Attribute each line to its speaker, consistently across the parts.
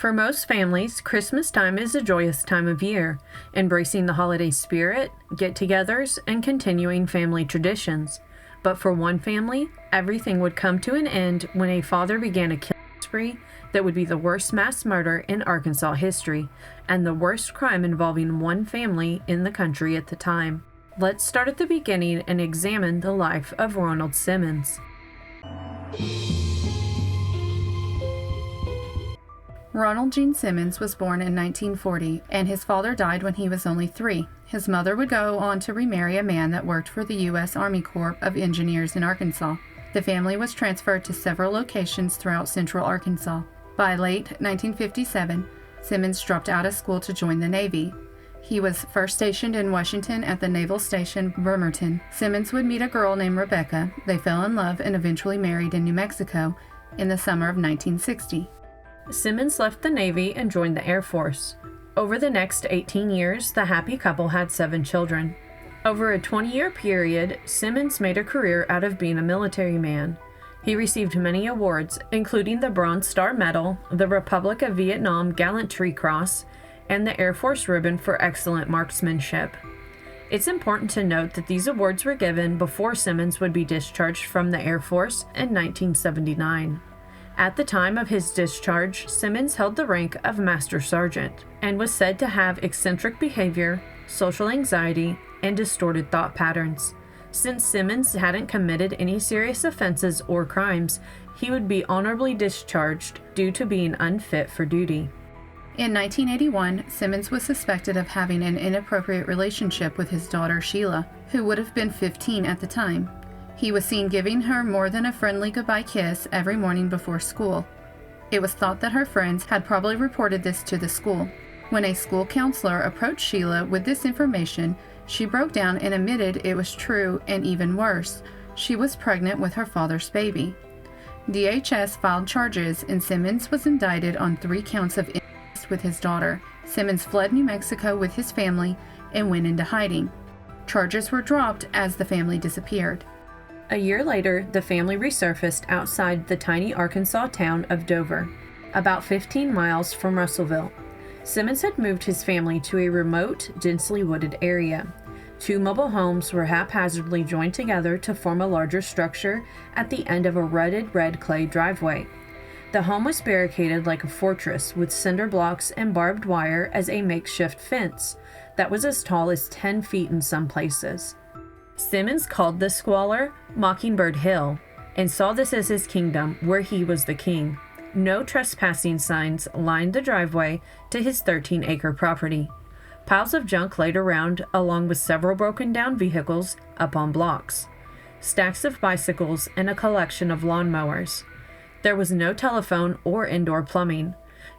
Speaker 1: For most families, Christmas time is a joyous time of year, embracing the holiday spirit, get-togethers, and continuing family traditions. But for one family, everything would come to an end when a father began a killing spree that would be the worst mass murder in Arkansas history, and the worst crime involving one family in the country at the time. Let's start at the beginning and examine the life of Ronald Simmons.
Speaker 2: Ronald Gene Simmons was born in 1940, and his father died when he was only 3. His mother would go on to remarry a man that worked for the U.S. Army Corps of Engineers in Arkansas. The family was transferred to several locations throughout central Arkansas. By late 1957, Simmons dropped out of school to join the Navy. He was first stationed in Washington at the Naval Station Bremerton. Simmons would meet a girl named Rebecca. They fell in love and eventually married in New Mexico in the summer of 1960.
Speaker 1: Simmons left the Navy and joined the Air Force. Over the next 18 years, the happy couple had 7 children. Over a 20-year period, Simmons made a career out of being a military man. He received many awards, including the Bronze Star Medal, the Republic of Vietnam Gallantry Cross, and the Air Force Ribbon for Excellent Marksmanship. It's important to note that these awards were given before Simmons would be discharged from the Air Force in 1979. At the time of his discharge, Simmons held the rank of Master Sergeant and was said to have eccentric behavior, social anxiety, and distorted thought patterns. Since Simmons hadn't committed any serious offenses or crimes, he would be honorably discharged due to being unfit for duty.
Speaker 2: In 1981, Simmons was suspected of having an inappropriate relationship with his daughter Sheila, who would have been 15 at the time. He was seen giving her more than a friendly goodbye kiss every morning before school. It was thought that her friends had probably reported this to the school. When a school counselor approached Sheila with this information, she broke down and admitted it was true, and even worse, she was pregnant with her father's baby. DHS filed charges, and Simmons was indicted on 3 counts of incest with his daughter. Simmons fled New Mexico with his family and went into hiding. Charges were dropped as the family disappeared.
Speaker 1: A year later, the family resurfaced outside the tiny Arkansas town of Dover, about 15 miles from Russellville. Simmons had moved his family to a remote, densely wooded area. 2 mobile homes were haphazardly joined together to form a larger structure at the end of a rutted red clay driveway. The home was barricaded like a fortress with cinder blocks and barbed wire as a makeshift fence that was as tall as 10 feet in some places. Simmons called this squalor Mockingbird Hill and saw this as his kingdom where he was the king. No trespassing signs lined the driveway to his 13-acre property. Piles of junk laid around along with several broken down vehicles up on blocks. Stacks of bicycles and a collection of lawnmowers. There was no telephone or indoor plumbing.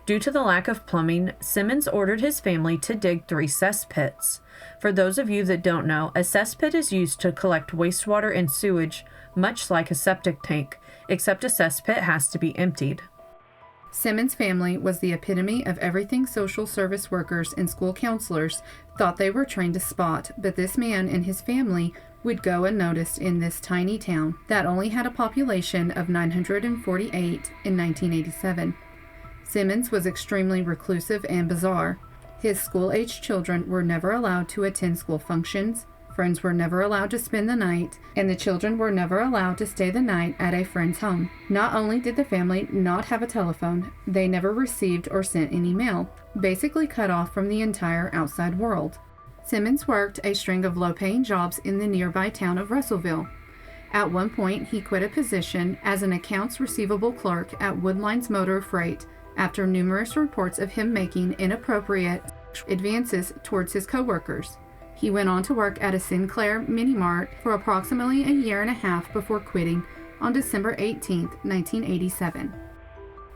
Speaker 1: Due to the lack of plumbing, Simmons ordered his family to dig 3 cesspits. For those of you that don't know, a cesspit is used to collect wastewater and sewage, much like a septic tank, except a cesspit has to be emptied.
Speaker 2: Simmons' family was the epitome of everything social service workers and school counselors thought they were trained to spot, but this man and his family would go unnoticed in this tiny town that only had a population of 948 in 1987. Simmons was extremely reclusive and bizarre. His school-aged children were never allowed to attend school functions, friends were never allowed to spend the night, and the children were never allowed to stay the night at a friend's home. Not only did the family not have a telephone, they never received or sent any mail, basically cut off from the entire outside world. Simmons worked a string of low-paying jobs in the nearby town of Russellville. At one point, he quit a position as an accounts receivable clerk at Woodline's Motor Freight after numerous reports of him making inappropriate advances towards his coworkers. He went on to work at a Sinclair mini-mart for approximately a year and a half before quitting on December 18, 1987.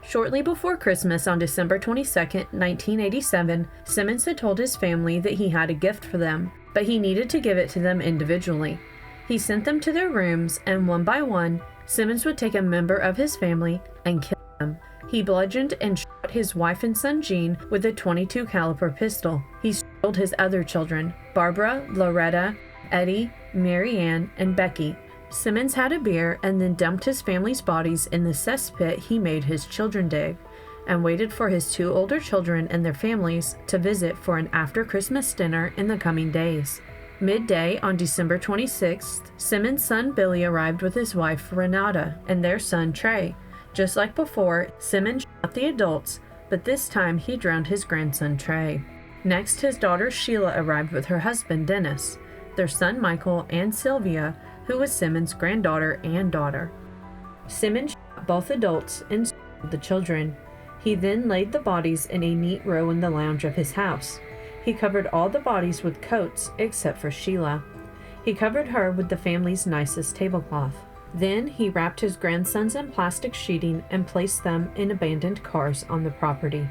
Speaker 1: Shortly before Christmas on December 22, 1987, Simmons had told his family that he had a gift for them, but he needed to give it to them individually. He sent them to their rooms, and one by one, Simmons would take a member of his family and kill them. He bludgeoned and shot his wife and son Gene with a .22 caliber pistol. He strangled his other children, Barbara, Loretta, Eddie, Mary Ann, and Becky. Simmons had a beer and then dumped his family's bodies in the cesspit he made his children dig. and waited for his 2 older children and their families to visit for an after-Christmas dinner in the coming days. Midday on December 26th, Simmons' son Billy arrived with his wife Renata and their son Trey. Just like before, Simmons shot the adults, but this time he drowned his grandson Trey. Next, his daughter Sheila arrived with her husband Dennis, their son Michael, and Sylvia, who was Simmons' granddaughter and daughter. Simmons shot both adults and strangled the children. He then laid the bodies in a neat row in the lounge of his house. He covered all the bodies with coats except for Sheila. He covered her with the family's nicest tablecloth. Then he wrapped his grandsons in plastic sheeting and placed them in abandoned cars on the property.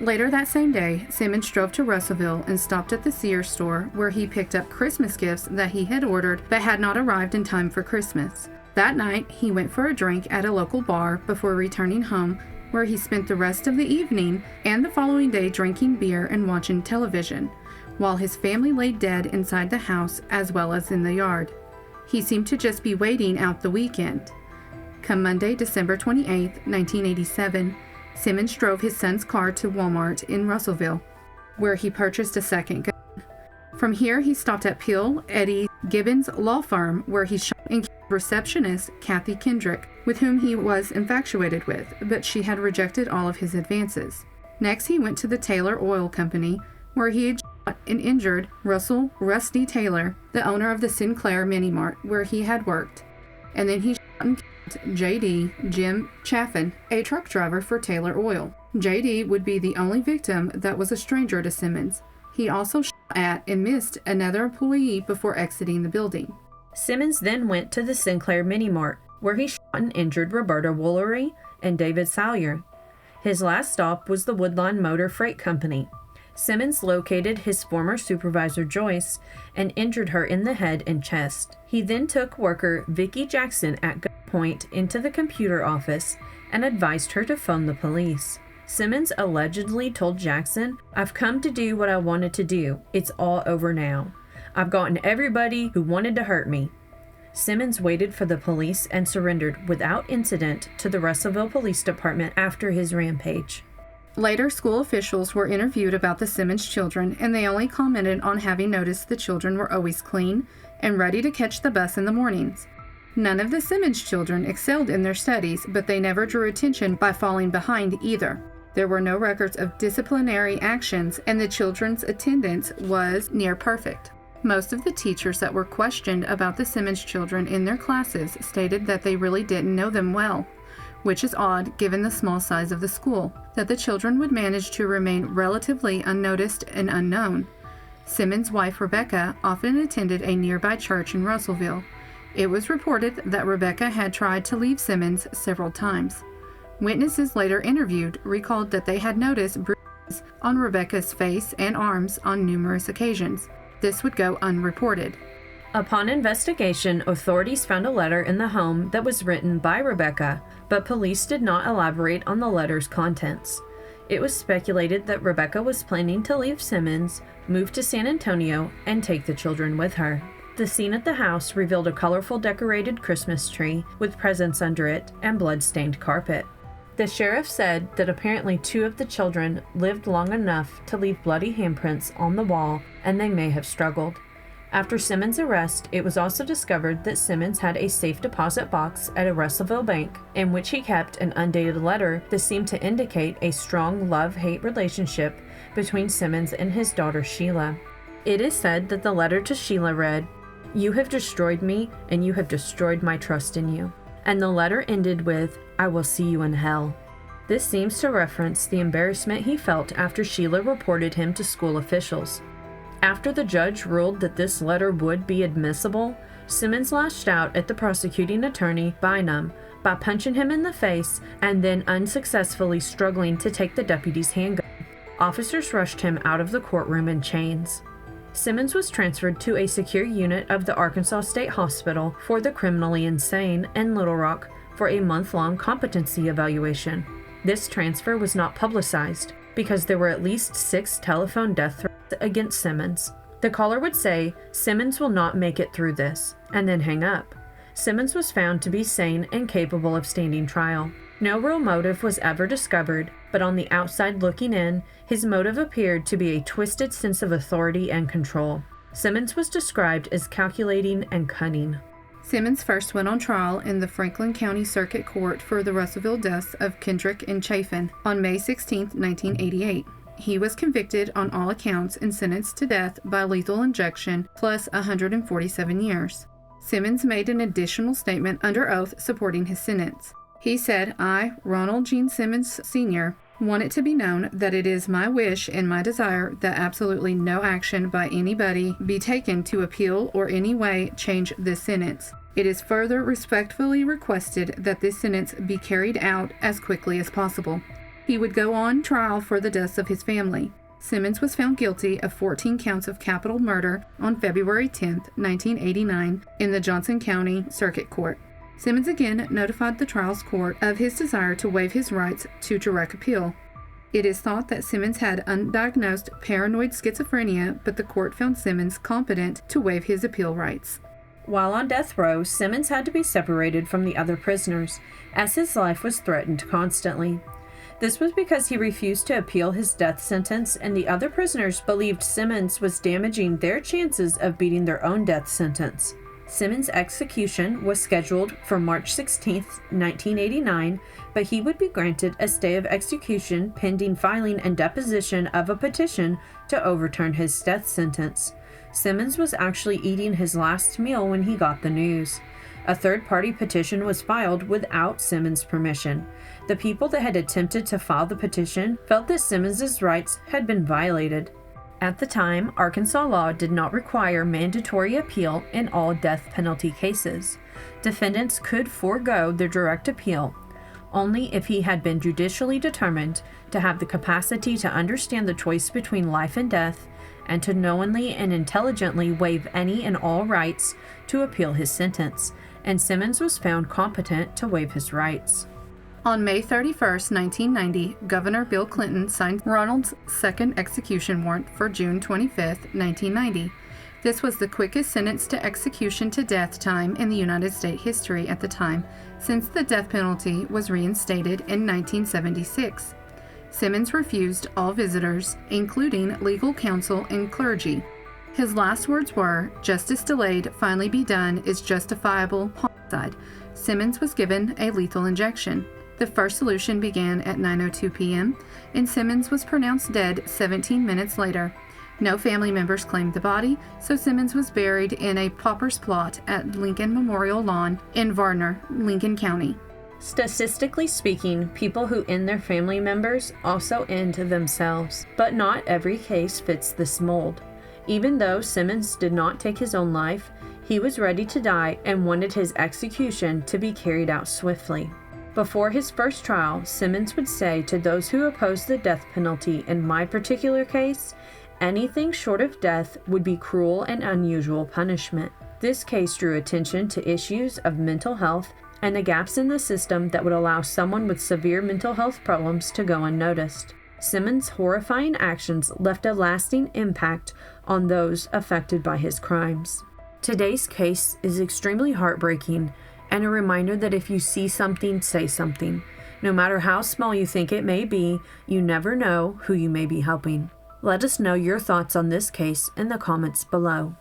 Speaker 2: Later that same day, Simmons drove to Russellville and stopped at the Sears store where he picked up Christmas gifts that he had ordered but had not arrived in time for Christmas. That night, he went for a drink at a local bar before returning home, where he spent the rest of the evening and the following day drinking beer and watching television, while his family lay dead inside the house as well as in the yard. He seemed to just be waiting out the weekend. Come Monday, December 28, 1987, Simmons drove his son's car to Walmart in Russellville, where he purchased a second gun. From here, he stopped at Peel, Eddie Gibbons' law firm, where he shot and killed receptionist Kathy Kendrick, with whom he was infatuated with, but she had rejected all of his advances. Next, he went to the Taylor Oil Company, where he had shot and injured Russell Rusty Taylor, the owner of the Sinclair Mini Mart, where he had worked. And then he shot and killed J.D. Jim Chaffin, a truck driver for Taylor Oil. J.D. would be the only victim that was a stranger to Simmons. He also shot at and missed another employee before exiting the building.
Speaker 1: Simmons then went to the Sinclair Mini Mart, where he shot and injured Roberta Woolery and David Salyer. His last stop was the Woodlawn Motor Freight Company. Simmons located his former supervisor Joyce and injured her in the head and chest. He then took worker Vicki Jackson at gunpoint into the computer office and advised her to phone the police. Simmons allegedly told Jackson, "I've come to do what I wanted to do. It's all over now. I've gotten everybody who wanted to hurt me." Simmons waited for the police and surrendered without incident to the Russellville Police Department after his rampage.
Speaker 2: Later, school officials were interviewed about the Simmons children, and they only commented on having noticed the children were always clean and ready to catch the bus in the mornings. None of the Simmons children excelled in their studies, but they never drew attention by falling behind either. There were no records of disciplinary actions, and the children's attendance was near perfect. Most of the teachers that were questioned about the Simmons children in their classes stated that they really didn't know them well, which is odd given the small size of the school, that the children would manage to remain relatively unnoticed and unknown. Simmons' wife Rebecca often attended a nearby church in Russellville. It was reported that Rebecca had tried to leave Simmons several times. Witnesses later interviewed recalled that they had noticed bruises on Rebecca's face and arms on numerous occasions. This would go unreported.
Speaker 1: Upon investigation, authorities found a letter in the home that was written by Rebecca, but police did not elaborate on the letter's contents. It was speculated that Rebecca was planning to leave Simmons, move to San Antonio, and take the children with her. The scene at the house revealed a colorful decorated Christmas tree with presents under it and blood-stained carpet. The sheriff said that apparently 2 of the children lived long enough to leave bloody handprints on the wall, and they may have struggled. After Simmons' arrest, it was also discovered that Simmons had a safe deposit box at a Russellville bank in which he kept an undated letter that seemed to indicate a strong love-hate relationship between Simmons and his daughter Sheila. It is said that the letter to Sheila read, "You have destroyed me, and you have destroyed my trust in you." And the letter ended with, "I will see you in hell." This seems to reference the embarrassment he felt after Sheila reported him to school officials. After the judge ruled that this letter would be admissible, Simmons lashed out at the prosecuting attorney, Bynum, by punching him in the face and then unsuccessfully struggling to take the deputy's handgun. Officers rushed him out of the courtroom in chains. Simmons was transferred to a secure unit of the Arkansas State Hospital for the criminally insane in Little Rock for a month-long competency evaluation. This transfer was not publicized because there were at least 6 telephone death threats against Simmons. The caller would say, "Simmons will not make it through this," and then hang up. Simmons was found to be sane and capable of standing trial. No real motive was ever discovered, but on the outside looking in, his motive appeared to be a twisted sense of authority and control. Simmons was described as calculating and cunning.
Speaker 2: Simmons first went on trial in the Franklin County Circuit Court for the Russellville deaths of Kendrick and Chafin on May 16, 1988. He was convicted on all accounts and sentenced to death by lethal injection plus 147 years. Simmons made an additional statement under oath supporting his sentence. He said, "I, Ronald Gene Simmons Sr., want it to be known that it is my wish and my desire that absolutely no action by anybody be taken to appeal or any way change this sentence. It is further respectfully requested that this sentence be carried out as quickly as possible." He would go on trial for the deaths of his family. Simmons was found guilty of 14 counts of capital murder on February 10, 1989, in the Johnson County Circuit Court. Simmons again notified the trials court of his desire to waive his rights to direct appeal. It is thought that Simmons had undiagnosed paranoid schizophrenia, but the court found Simmons competent to waive his appeal rights.
Speaker 1: While on death row, Simmons had to be separated from the other prisoners, as his life was threatened constantly. This was because he refused to appeal his death sentence, and the other prisoners believed Simmons was damaging their chances of beating their own death sentence. Simmons' execution was scheduled for March 16, 1989, but he would be granted a stay of execution pending filing and deposition of a petition to overturn his death sentence. Simmons was actually eating his last meal when he got the news. A third-party petition was filed without Simmons' permission. The people that had attempted to file the petition felt that Simmons' rights had been violated. At the time, Arkansas law did not require mandatory appeal in all death penalty cases. Defendants could forego their direct appeal only if he had been judicially determined to have the capacity to understand the choice between life and death and to knowingly and intelligently waive any and all rights to appeal his sentence, and Simmons was found competent to waive his rights.
Speaker 2: On May 31, 1990, Governor Bill Clinton signed Ronald's second execution warrant for June 25, 1990. This was the quickest sentence to execution to death time in the United States history at the time, since the death penalty was reinstated in 1976. Simmons refused all visitors, including legal counsel and clergy. His last words were, "Justice delayed, finally be done, is justifiable homicide." Simmons was given a lethal injection. The first solution began at 9:02 p.m., and Simmons was pronounced dead 17 minutes later. No family members claimed the body, so Simmons was buried in a pauper's plot at Lincoln Memorial Lawn in Varner, Lincoln County.
Speaker 1: Statistically speaking, people who end their family members also end themselves, but not every case fits this mold. Even though Simmons did not take his own life, he was ready to die and wanted his execution to be carried out swiftly. Before his first trial, Simmons would say to those who opposed the death penalty in my particular case, anything short of death would be cruel and unusual punishment. This case drew attention to issues of mental health and the gaps in the system that would allow someone with severe mental health problems to go unnoticed. Simmons' horrifying actions left a lasting impact on those affected by his crimes. Today's case is extremely heartbreaking and a reminder that if you see something, say something. No matter how small you think it may be, you never know who you may be helping. Let us know your thoughts on this case in the comments below.